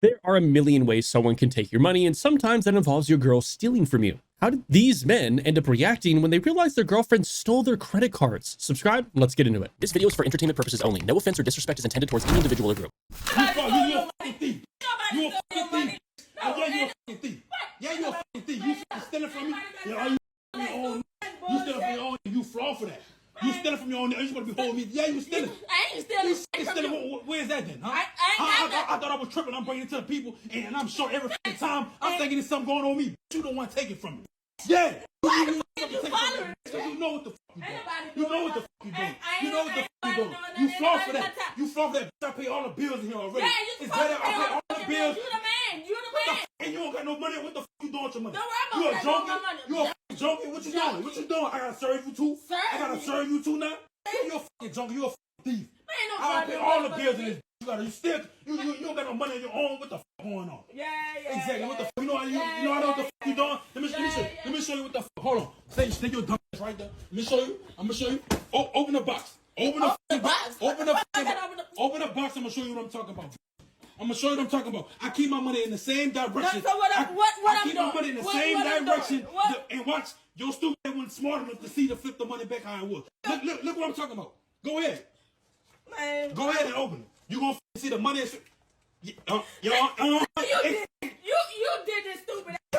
There are a million ways someone can take your money, and sometimes that involves your girl stealing from you. How did these men end up reacting when they realized their girlfriend stole their credit cards? Subscribe, and let's get into it. This video is for entertainment purposes only. No offense or disrespect is intended towards any individual or group. You a fucking thief. You a fucking thief. Yeah, you a fucking thief. Yeah, you a fucking thief. You fucking stealing from me. Yeah, you stealing from your own. You fraud for that. You stealing from your own. You supposed to be holding me. Yeah, you stealing. I ain't stealing. You stealing. Where's that then? Huh? I thought I was tripping. I'm bringing it to the people, and I'm sure every time I'm thinking there's something going on with me. But you don't want to take it from me. Yeah. You know what the fuck you doing. You know what the fuck you doing. You know what the fuck you doing. You fraud for that. You fraud for that. I pay all the bills in here already. Yeah, it's better. I pay all the bills. You the man. You the man. And you don't got no money. What the fuck you doing with your money? Don't worry You a about junkie? You a fucking junkie? What you doing? What you doing? I gotta serve you too. I gotta serve you too now. You a fucking junkie. You a fucking thief. I pay all the bills in this. You don't got no money on your own. What the fuck going on? Yeah. Exactly. What the fuck? You know what the fuck you doing? Let me show you what the fuck. Hold on. Stay your dumb ass right there. Let me show you. I'm gonna show you. Open the box. Open the box. Open the box. I'm gonna show you what I'm talking about. I'm gonna show you what I'm talking about. I keep my money in the same direction. So I keep my money in the same direction. And watch, your stupid wasn't smart enough to see to flip the money back how it was. Look what I'm talking about. Go ahead. Man. Go ahead and open it. You gonna see the money? You did this stupid. I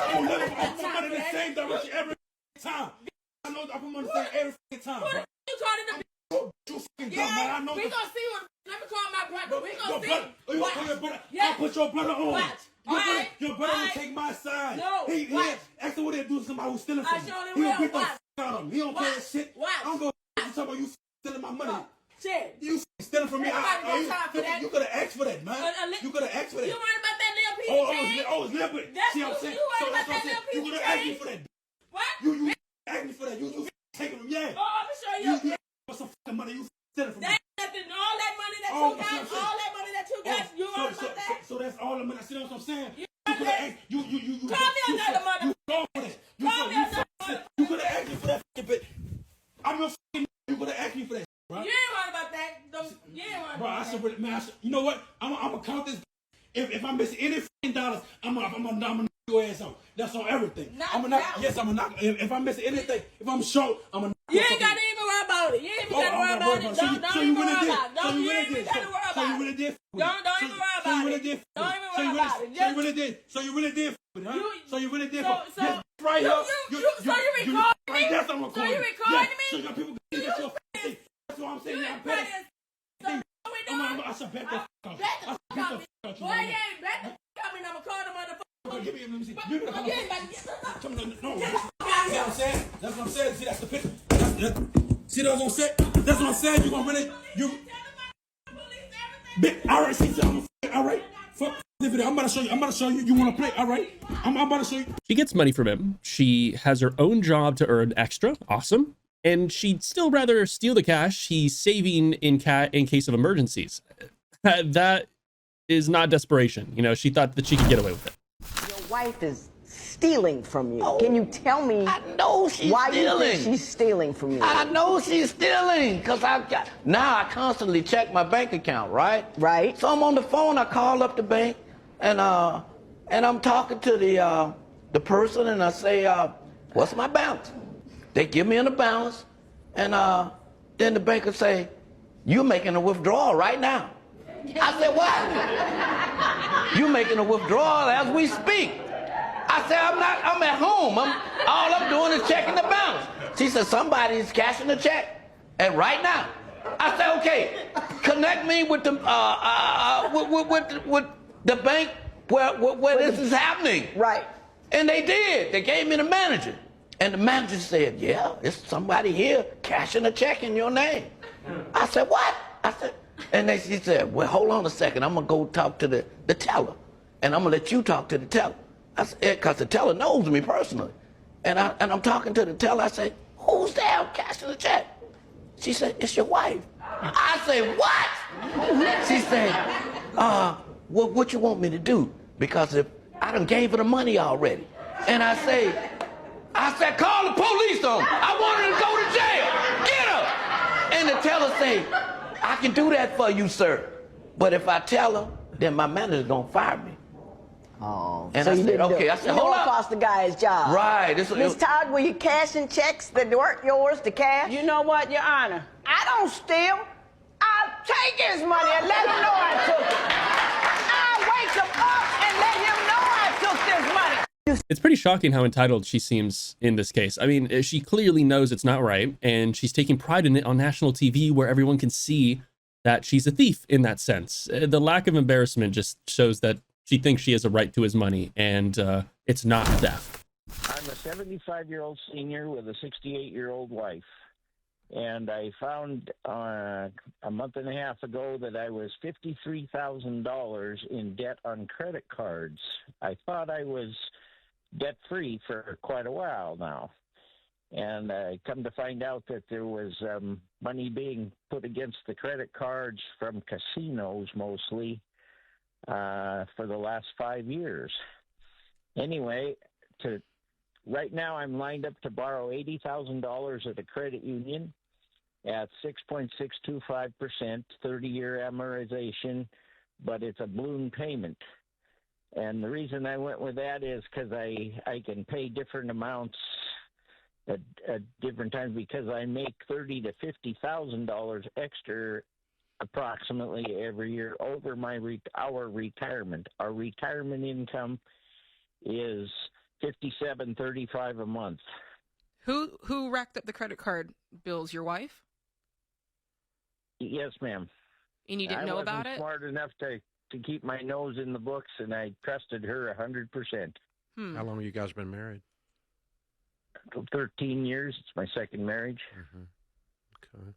put money in the same direction every time. I know I put money in the same every time. Who you calling the? You fucking dumb, man. I know. We gonna see what. Let me call my brother. We gonna see. You gonna call your brother? I'll put your brother on. Watch. Your brother will take my side. No. He ask him what they do to somebody who's stealing from me. He gonna beat the fuck out of him. He don't play that shit. I don't go talk about you stealing my money. Shit. You stealing from me. You could have asked for that, man. You could have asked for that. You worried about that little piece? It's little bit. See what I'm saying? You worried about that little piece? You could have asked me for that. What? You asked me for that. You taking them, yeah. Oh, I'm gonna show you. You for some fucking money. You stealing from me. That's nothing. All that money that you got. You worried about that? So that's all the money. See what I'm saying? You could have asked. You call me another mother. You fraud for that. Call me another mother. You could have asked me for that fucking bit. I'm your fucking. You could have asked me for that. Right? You ain't worried about that. You ain't worried about that. Man, you know what? I'm gonna count this. If I miss any fucking dollars, I'm gonna knock your ass out. That's on everything. I'm gonna knock. Yes, I'm gonna knock. If I miss anything, if I'm short, I'm gonna. You ain't gotta even worry about it. You ain't even gotta worry about it. Don't even worry about it. Don't even gotta worry about it. So you really did. Don't even worry about it. Don't even worry about it. So you really did. So you really did. So you really did. So right here. So you recording me? Yes, I'm recording. So you recording me? So you got people get your face. That's what I'm saying. I'm better. I should bet the fuck out. I should bet the fuck out. Boy, you ain't bet the fuck out me. I'm gonna call the motherfucker. Give me, let me see. Give me the You ain't about to get no. See what I'm saying? That's what I'm saying. See, that's the picture. See that's what I'm saying? That's what I'm saying. You gonna really all right, see, all right. Fuck the video. I'm about to show you. You want to play? All right. I'm about to show you. She gets money from him. She has her own job to earn extra. Awesome. And she'd still rather steal the cash he's saving in case of emergencies. That is not desperation. You know, she thought that she could get away with it. Your wife is stealing from you. Oh, can you tell me I know she's why stealing. You think she's stealing from you? I know she's stealing because now I constantly check my bank account, right? Right. So I'm on the phone. I call up the bank, and I'm talking to the person, and I say, "What's my balance?" They give me a balance, and then the banker say, "You're making a withdrawal right now." I said, "What?" "You making a withdrawal as we speak." I said, "I'm not. I'm at home. All I'm doing is checking the balance." She said, "Somebody's cashing a check, and right now." I said, "Okay, connect me with the with the bank where this is happening." Right. And they did. They gave me the manager. And the manager said, "Yeah, it's somebody here cashing a check in your name." I said, "What?" I said, and she said, "Well, hold on a second. I'm going to go talk to the teller. And I'm going to let you talk to the teller." I said, because the teller knows me personally. And I'm talking to the teller. I said, "Who's there cashing the check?" She said, "It's your wife." I said, "What?" She said, what you want me to do? Because if I done gave her the money already. And I said, "Call the police on her. I want her to go to jail. Get her." And the teller say, "I can do that for you, sir. But if I tell her, then my manager's gonna fire me." Oh, And so I you said, didn't okay. do it. I said, You hold up. cost the guy's job. Right. Miss Todd, were you cashing checks that weren't yours to cash? You know what, Your Honor? I don't steal. I take his money and let him know I took it. I wake him up and let him know I took this money. It's pretty shocking how entitled she seems in this case. I mean, she clearly knows it's not right, and she's taking pride in it on national TV where everyone can see that she's a thief in that sense. The lack of embarrassment just shows that she thinks she has a right to his money, and it's not theft. I'm a 75-year-old senior with a 68-year-old wife. And I found a month and a half ago that I was $53,000 in debt on credit cards. I thought I was debt-free for quite a while now. And I come to find out that there was money being put against the credit cards from casinos mostly for the last 5 years. Anyway, right now I'm lined up to borrow $80,000 at a credit union at 6.625%, 30-year amortization, but it's a balloon payment. And the reason I went with that is because I can pay different amounts at different times because I make $30,000 to $50,000 extra approximately every year over our retirement. Our retirement income is $57.35 a month. Who racked up the credit card bills? Your wife? Yes, ma'am. And you didn't know about it? I wasn't smart enough to keep my nose in the books, and I trusted her 100%. How long have you guys been married? 13 years. It's my second marriage. Okay.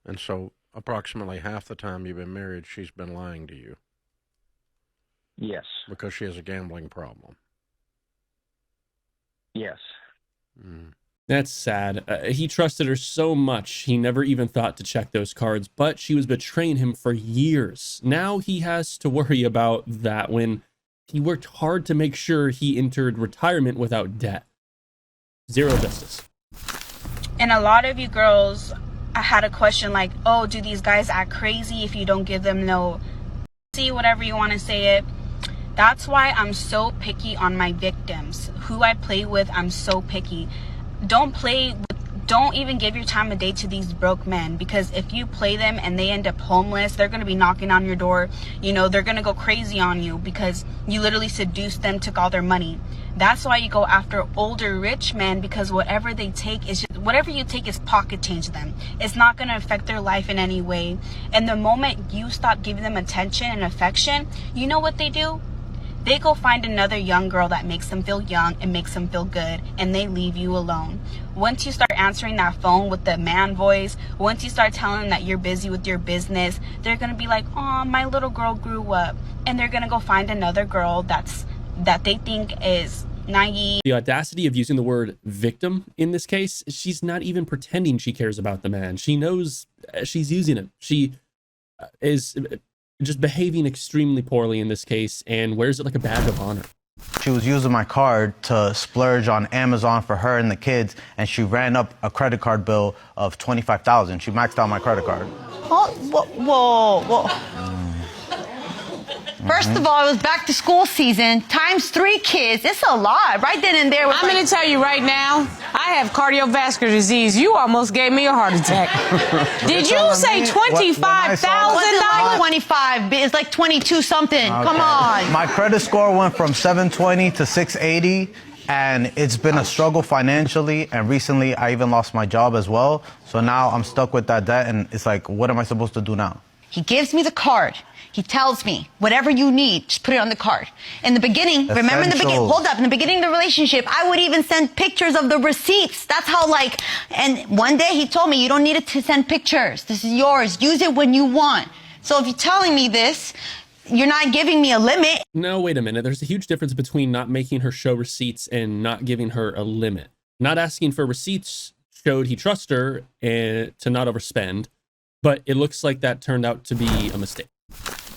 And so approximately half the time you've been married, she's been lying to you. Yes. Because she has a gambling problem. Yes. That's sad. He trusted her so much, he never even thought to check those cards, but she was betraying him for years. Now he has to worry about that when he worked hard to make sure he entered retirement without debt. Zero justice. And a lot of you girls, I had a question like, oh, do these guys act crazy if you don't give them no, see, whatever you want to say it. That's why I'm so picky on my victims. Who I play with, I'm so picky. Don't even give your time of day to these broke men, because if you play them and they end up homeless, they're going to be knocking on your door. You know, they're going to go crazy on you because you literally seduced them, took all their money. That's why you go after older rich men, because whatever they take is just, whatever you take is pocket change to them. It's not going to affect their life in any way. And the moment you stop giving them attention and affection, you know what they do? They go find another young girl that makes them feel young and makes them feel good, and they leave you alone. Once you start answering that phone with the man voice, once you start telling them that you're busy with your business, they're going to be like, oh, my little girl grew up. And they're going to go find another girl that they think is naive. The audacity of using the word victim in this case, she's not even pretending she cares about the man. She knows she's using him. She is just behaving extremely poorly in this case and wears it like a badge of honor. She was using my card to splurge on Amazon for her and the kids, and she ran up a credit card bill of $25,000. She maxed out my credit card. Oh, whoa. First of all, it was back to school season, times 3 kids. It's a lot, right then and there. I'm going to tell you right now, I have cardiovascular disease. You almost gave me a heart attack. Did you say $25,000? 25, it's like 22 something. Okay. Come on. My credit score went from 720 to 680, and it's been a struggle financially, and recently I even lost my job as well. So now I'm stuck with that debt, and it's like, what am I supposed to do now? He gives me the card. He tells me, whatever you need, just put it on the card. In the beginning, remember in the beginning, hold up, in the beginning of the relationship, I would even send pictures of the receipts. That's how, like, and one day he told me, you don't need to send pictures. This is yours. Use it when you want. So if you're telling me this, you're not giving me a limit. No, wait a minute. There's a huge difference between not making her show receipts and not giving her a limit. Not asking for receipts showed he trusts her to not overspend, but it looks like that turned out to be a mistake.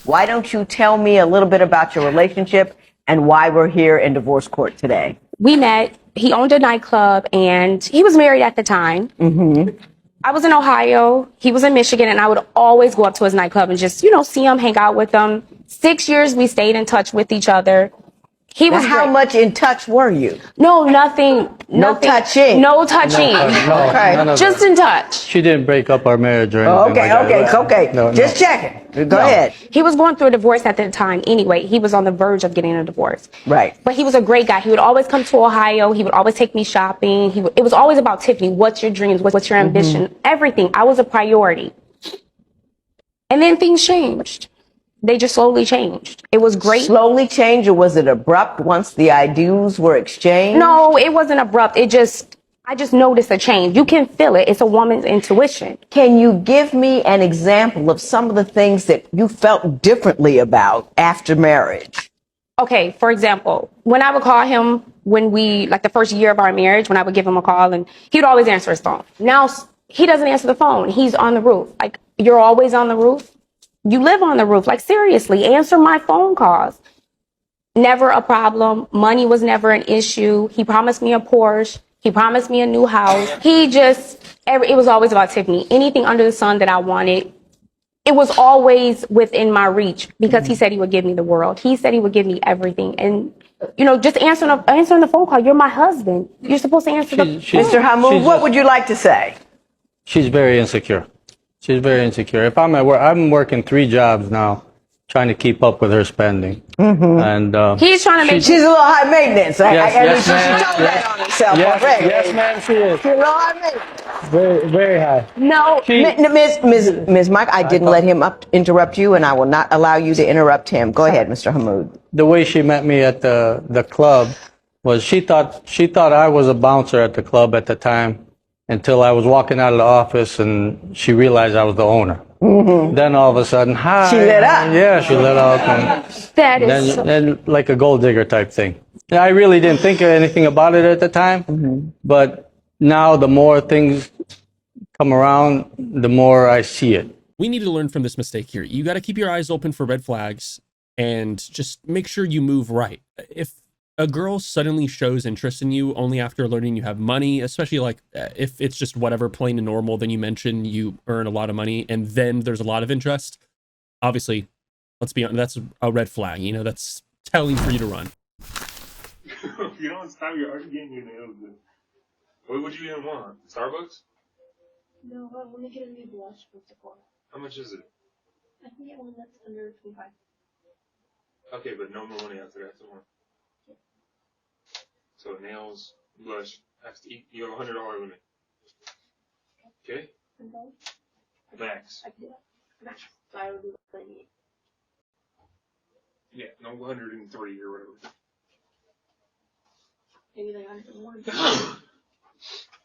Why don't you tell me a little bit about your relationship and why we're here in divorce court today? We met. He owned a nightclub, and he was married at the time. Mm-hmm. I was in Ohio. He was in Michigan, and I would always go up to his nightclub and just, see him, hang out with him. 6 years we stayed in touch with each other. He was how great. much in touch were you? No, nothing. No touching. No touching. No, Okay. none of Just that. in touch. She didn't break up our marriage or anything. Okay. No, Just checking. Go ahead. He was going through a divorce at the time anyway. He was on the verge of getting a divorce. Right. But he was a great guy. He would always come to Ohio. He would always take me shopping. It was always about Tiffany. What's your dreams? What's your ambition? Everything. I was a priority. And then things changed. They just slowly changed. It was great. Slowly changed, or was it abrupt once the IDs were exchanged? No, it wasn't abrupt. I just noticed a change. You can feel it. It's a woman's intuition. Can you give me an example of some of the things that you felt differently about after marriage? Okay, for example, when I would call him the first year of our marriage, when I would give him a call and he'd always answer his phone. Now he doesn't answer the phone. He's on the roof. Like, you're always on the roof? You live on the roof. Like, seriously, answer my phone calls. Never a problem. Money was never an issue. He promised me a Porsche. He promised me a new house. It was always about Tiffany. Anything under the sun that I wanted, it was always within my reach because he said he would give me the world. He said he would give me everything. And, just answering the phone call. You're my husband. You're supposed to answer the phone. Mr. Hamoud, what would you like to say? She's very insecure. She's very insecure. If I'm at work, I'm working 3 jobs now, trying to keep up with her spending. And he's trying to make. She's a little high maintenance. Yes, She ma'am. told that on herself already. Yes, ma'am, she is. She's a little high maintenance. Very, very high. No, Ms. Mike, I didn't let him interrupt you, and I will not allow you to interrupt him. Go ahead, Mr. Hamoud. The way she met me at the club was she thought I was a bouncer at the club at the time until I was walking out of the office and she realized I was the owner. Then all of a sudden, hi. She lit up. Yeah, she lit up. And that is. then like a gold digger type thing. I really didn't think anything about it at the time, but now the more things come around, the more I see it. We need to learn from this mistake here. You got to keep your eyes open for red flags and just make sure you move right. If a girl suddenly shows interest in you only after learning you have money, especially like if it's just whatever plain and normal, then you mention you earn a lot of money and then there's a lot of interest, obviously, let's be honest, that's a red flag. That's telling for you to run. If you don't stop your arguing, your nails. What would you even want? Starbucks? No, I want to get a new blush for Sephora. How much is it? I can get one that's under 25. Okay, but no more money after that. So nails, blush, you have a $100 limit. Okay? Max. I can do that. Max. So I will do what I need. Yeah, no 103 or whatever. Maybe like 101.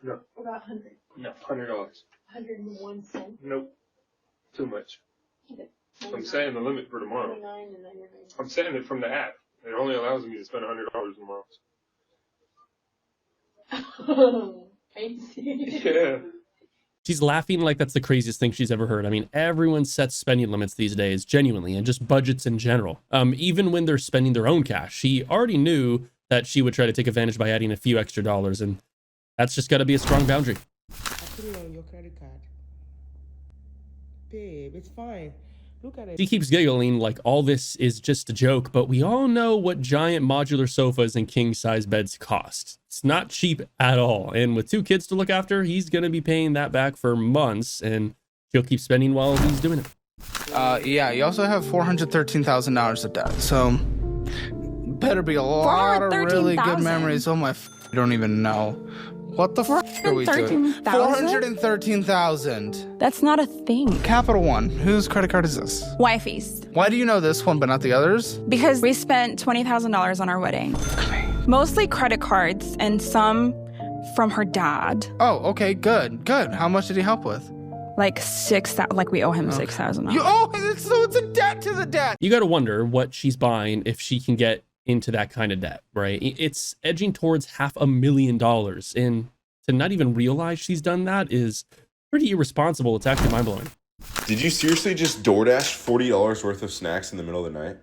No. What about 100? No, $100. 101 cents. Nope. Too much. Okay. I'm setting the limit for tomorrow. 99 and 99. I'm setting it from the app. It only allows me to spend $100 tomorrow. Crazy. Yeah. She's laughing like that's the craziest thing she's ever heard. I mean, everyone sets spending limits these days, genuinely, and just budgets in general. Even when they're spending their own cash. She already knew that she would try to take advantage by adding a few extra dollars, and that's just got to be a strong boundary. I put it on your credit card. Babe, it's fine. Look at it. She keeps giggling like all this is just a joke, but we all know what giant modular sofas and king-size beds cost. It's not cheap at all, and with 2 kids to look after, he's going to be paying that back for months, and she'll keep spending while he's doing it. Yeah, you also have $413,000 of debt, so better be a lot of really good memories. Oh my, you don't even know. What the f are we doing? 413,000. That's not a thing. Capital One. Whose credit card is this? Wifey's. Why do you know this one but not the others? Because we spent $20,000 on our wedding. Mostly credit cards and some from her dad. Oh, okay, good, good. How much did he help with? Like we owe him $6,000. You owe him, so it's a debt to the debt. You got to wonder what she's buying if she can get into that kind of debt, right? It's edging towards $500,000, and to not even realize she's done that is pretty irresponsible. It's actually mind-blowing. Did you seriously just DoorDash $40 worth of snacks in the middle of the night?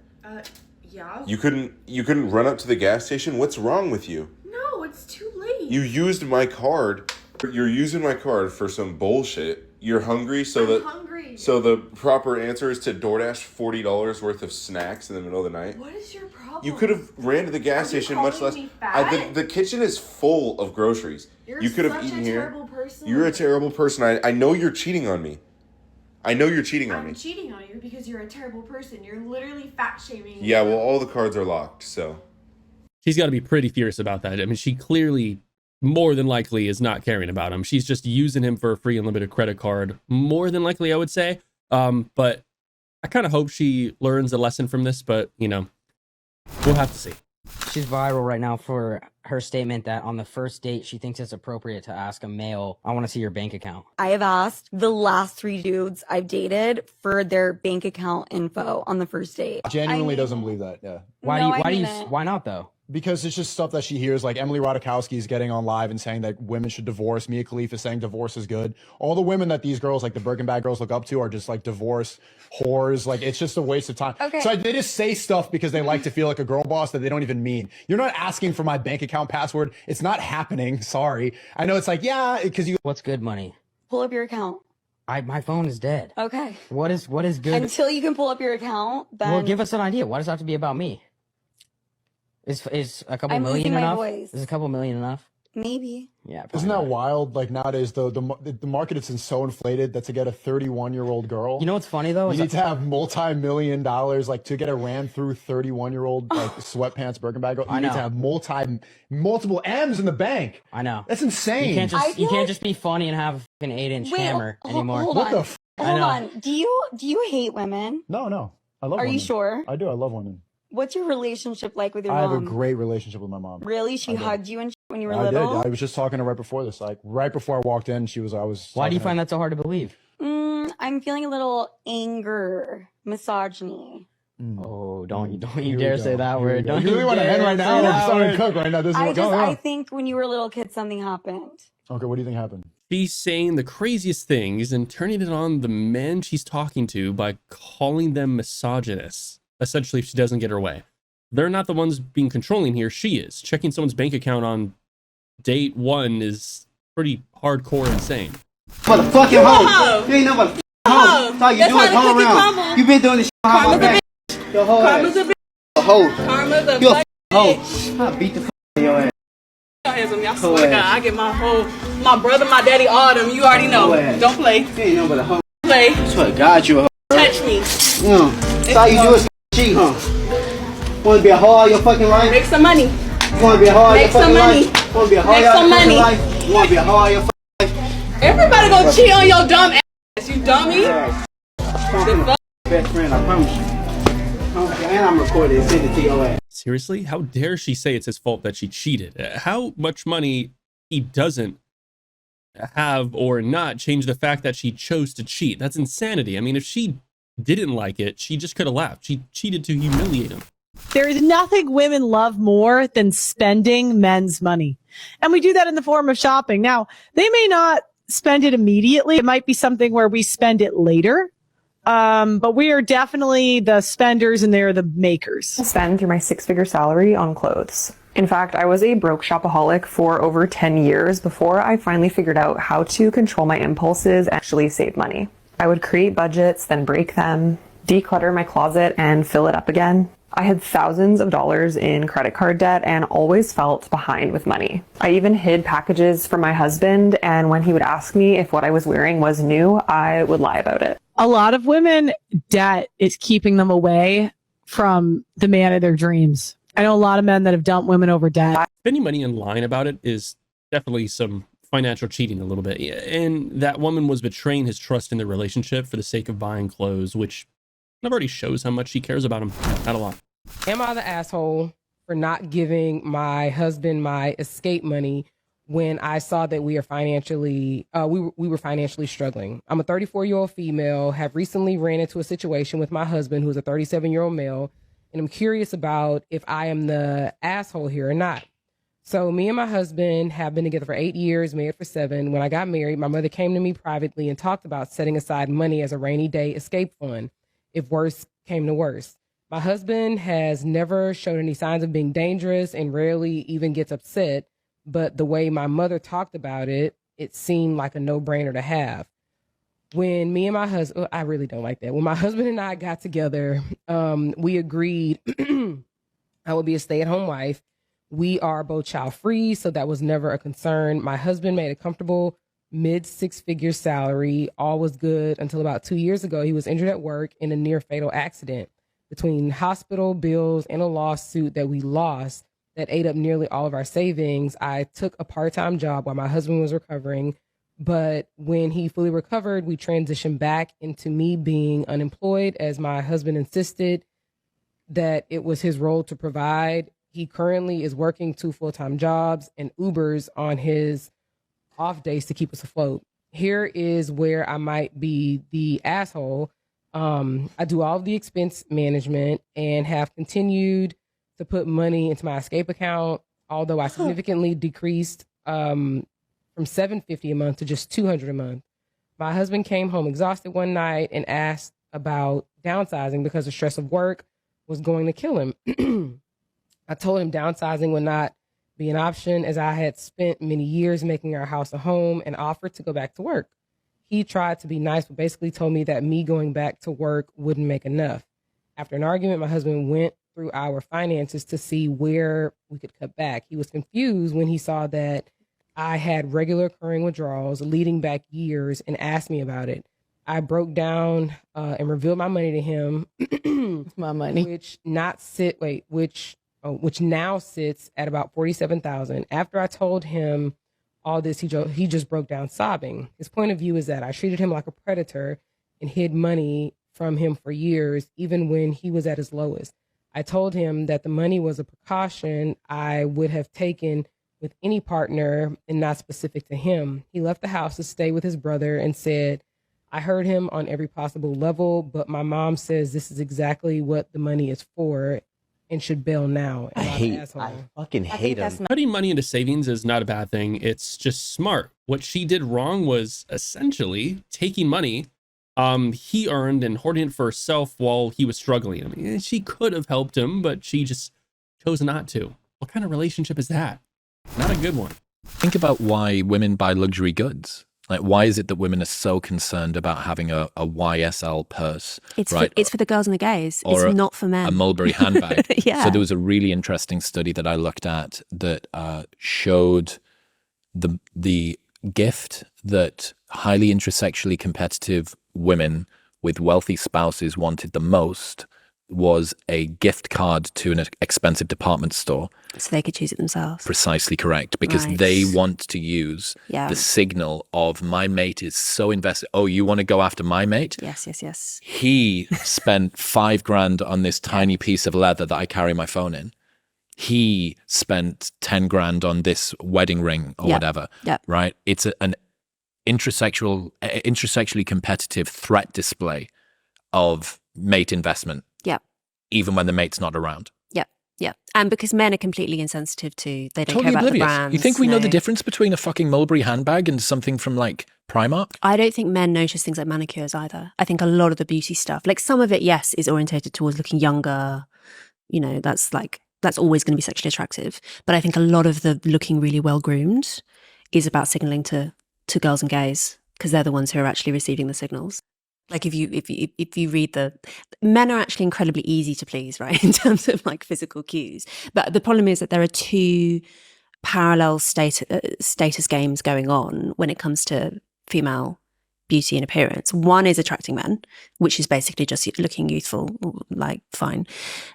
Yeah. You couldn't run up to the gas station? What's wrong with you? No, it's too late. You used my card. You're using my card for some bullshit. You're hungry, so hungry. So the proper answer is to DoorDash $40 worth of snacks in the middle of the night? What is your problem? You could have ran to the gas station much less. The kitchen is full of groceries. You could have eaten here. You're a terrible person. I know you're cheating on me. I know you're cheating on me. I'm cheating on you because you're a terrible person. You're literally fat shaming. Yeah, well, all the cards are locked, so. She's got to be pretty furious about that. I mean, she clearly, more than likely, is not caring about him. She's just using him for a free unlimited credit card. More than likely, I would say. But I kind of hope she learns a lesson from this, but, you know, we'll have to see. She's viral right now for her statement that on the first date, she thinks it's appropriate to ask a male, I want to see your bank account. I have asked the last 3 dudes I've dated for their bank account info on the first date. Genuinely doesn't believe that, yeah. Why not though? Because it's just stuff that she hears, like Emily Ratajkowski is getting on live and saying that women should divorce. Mia Khalifa is saying divorce is good. All the women that these girls, like the Birkin bag girls, look up to are just like divorce whores. Like, it's just a waste of time. Okay. So they just say stuff because they like to feel like a girl boss that they don't even mean. You're not asking for my bank account password. It's not happening. Sorry. I know it's like, yeah, because you. What's good money? Pull up your account. My phone is dead. Okay. What is good? Until you can pull up your account, then. Well, give us an idea. Why does it have to be about me? Is a couple million enough? Is a couple million enough? Maybe. Yeah. Isn't that wild? Like nowadays, the market is so inflated that to get a 31-year-old girl, you know what's funny though? You need to have multi-million dollars, like to get a ran through 31-year-old like sweatpants Birkin bag girl. You need to have multiple M's in the bank. I know. That's insane. You can't just be funny and have an 8-inch hammer anymore. Hold on. Do you hate women? No. I love women. Are you sure? I do. I love women. What's your relationship like with your I mom? have a great relationship with my mom. Really? She hugged you and shit when you were I little? did. I was just talking to her right before this. Like right before I walked in, Why do you find that so hard to believe? I'm feeling a little anger, misogyny. Oh, don't you dare say that word. Don't you really want to end right now? I'm starting to cook right now. This is what's going on. I think when you were a little kid, something happened. Okay, what do you think happened? She's saying the craziest things and turning it on the men she's talking to by calling them misogynists. Essentially, if she doesn't get her way. They're not the ones being controlling here. She is. Checking someone's bank account on date 1 is pretty hardcore insane. Motherfucking hoe. You ain't no motherfucking hoe. That's all you do is hoe around. You been doing this shit behind my back. Your hoe ass. A hoe. Karma's a you a hoe. I'll beat the fuck out of your ass. I swear to God, I get my brother, my daddy, all them. You already know. Don't play. You ain't no but a hoe. Play. I swear to God, you a hoe. Touch me. That's all you do is cheat, huh? Want to be a hoe all your fucking life? Make some money. You want to be a hoe all your fucking life? Want to be a hoe all your fucking life? You want to be a hoe all your fucking life? Everybody gonna cheat on your dumb ass, you dummy. Best friend, I promise you. And I'm recording and send it to your ass. Seriously? How dare she say it's his fault that she cheated? How much money he doesn't have or not change the fact that she chose to cheat? That's insanity. I mean, if she didn't like it, she just could have laughed. She cheated to humiliate him. There is nothing women love more than spending men's money. And we do that in the form of shopping. Now, they may not spend it immediately. It might be something where we spend it later. But we are definitely the spenders and they're the makers. I spend through my 6-figure salary on clothes. In fact, I was a broke shopaholic for over 10 years before I finally figured out how to control my impulses and actually save money. I would create budgets, then break them, declutter my closet, and fill it up again. I had thousands of dollars in credit card debt and always felt behind with money. I even hid packages from my husband, and when he would ask me if what I was wearing was new, I would lie about it. A lot of women, debt is keeping them away from the man of their dreams. I know a lot of men that have dumped women over debt. Spending money and lying about it is definitely some financial cheating a little bit. And that woman was betraying his trust in the relationship for the sake of buying clothes, which already shows how much she cares about him. Not a lot. Am I the asshole for not giving my husband my escape money when I saw that we are financially, we were financially struggling? I'm a 34-year-old female, have recently ran into a situation with my husband, who's a 37-year-old male, and I'm curious about if I am the asshole here or not. So me and my husband have been together for 8 years, married for 7. When I got married, my mother came to me privately and talked about setting aside money as a rainy day escape fund if worse came to worse. My husband has never showed any signs of being dangerous and rarely even gets upset, but the way my mother talked about it, it seemed like a no-brainer to have. When me and my husband, I really don't like that. When my husband and I got together, we agreed I would be a stay-at-home wife. We are both child-free, so that was never a concern. My husband made a comfortable mid-six-figure salary. All was good until about 2 years ago. He was injured at work in a near-fatal accident. Between hospital bills and a lawsuit that we lost that ate up nearly all of our savings, I took a part-time job while my husband was recovering. But when he fully recovered, we transitioned back into me being unemployed as my husband insisted that it was his role to provide. He currently is working 2 full-time jobs and Ubers on his off days to keep us afloat. Here is where I might be the asshole. I do all of the expense management and have continued to put money into my escape account, although I significantly decreased from $750 a month to just $200 a month. My husband came home exhausted one night and asked about downsizing because the stress of work was going to kill him. I told him downsizing would not be an option as I had spent many years making our house a home and offered to go back to work. He tried to be nice, but basically told me that me going back to work wouldn't make enough. After an argument, my husband went through our finances to see where we could cut back. He was confused when he saw that I had regular occurring withdrawals leading back years and asked me about it. I broke down and revealed my money to him. My money. Which now sits at about $47,000. After I told him all this, he just broke down sobbing. His point of view is that I treated him like a predator and hid money from him for years, even when he was at his lowest. I told him that the money was a precaution I would have taken with any partner and not specific to him. He left the house to stay with his brother and said, I heard him on every possible level, but my mom says this is exactly what the money is for and should bail now. I fucking hate him. Putting money into savings is not a bad thing. It's just smart. What she did wrong was essentially taking money he earned and hoarding it for herself while he was struggling. I mean, she could have helped him, but she just chose not to. What kind of relationship is that? Not a good one. Think about why women buy luxury goods. Like, why is it that women are so concerned about having a YSL purse? It's right? for the girls and the gays. Or it's not for men. A Mulberry handbag. Yeah. So there was a really interesting study that I looked at that showed the gift that highly intersexually competitive women with wealthy spouses wanted the most was a gift card to an expensive department store. So they could choose it themselves. Precisely correct. Because Right. they want to use the signal of my mate is so invested. Oh, you want to go after my mate? Yes, yes, yes. He spent $5,000 on this tiny piece of leather that I carry my phone in. He spent $10,000 on this wedding ring or whatever. Yeah. Right? It's an intersexually competitive threat display of mate investment. Yeah. Even when the mate's not around. Yeah. Yeah. And because men are completely insensitive to, they don't Totally care about oblivious. the brands. You think we know the no. difference between a fucking Mulberry handbag and something from like Primark? I don't think men notice things like manicures either. I think a lot of the beauty stuff, like some of it, yes, is orientated towards looking younger. You know, that's always going to be sexually attractive. But I think a lot of the looking really well groomed is about signaling to girls and gays, because they're the ones who are actually receiving the signals. Like if you read men are actually incredibly easy to please, right? In terms of like physical cues. But the problem is that there are two parallel status games going on when it comes to female beauty and appearance. One is attracting men, which is basically just looking youthful, like fine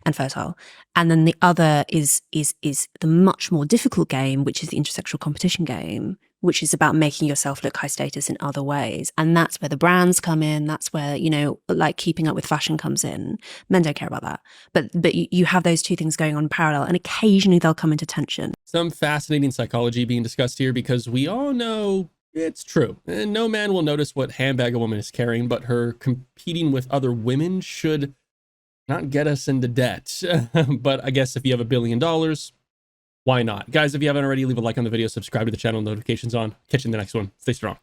and fertile. And then the other is the much more difficult game, which is the intersexual competition game, which is about making yourself look high status in other ways. And that's where the brands come in. That's where, you know, like keeping up with fashion comes in. Men don't care about that. But you have those two things going on parallel, and occasionally they'll come into tension. Some fascinating psychology being discussed here, because we all know it's true. And no man will notice what handbag a woman is carrying, but her competing with other women should not get us into debt. But I guess if you have $1 billion, why not? Guys, if you haven't already, leave a like on the video, subscribe to the channel, notifications on. Catch you in the next one. Stay strong.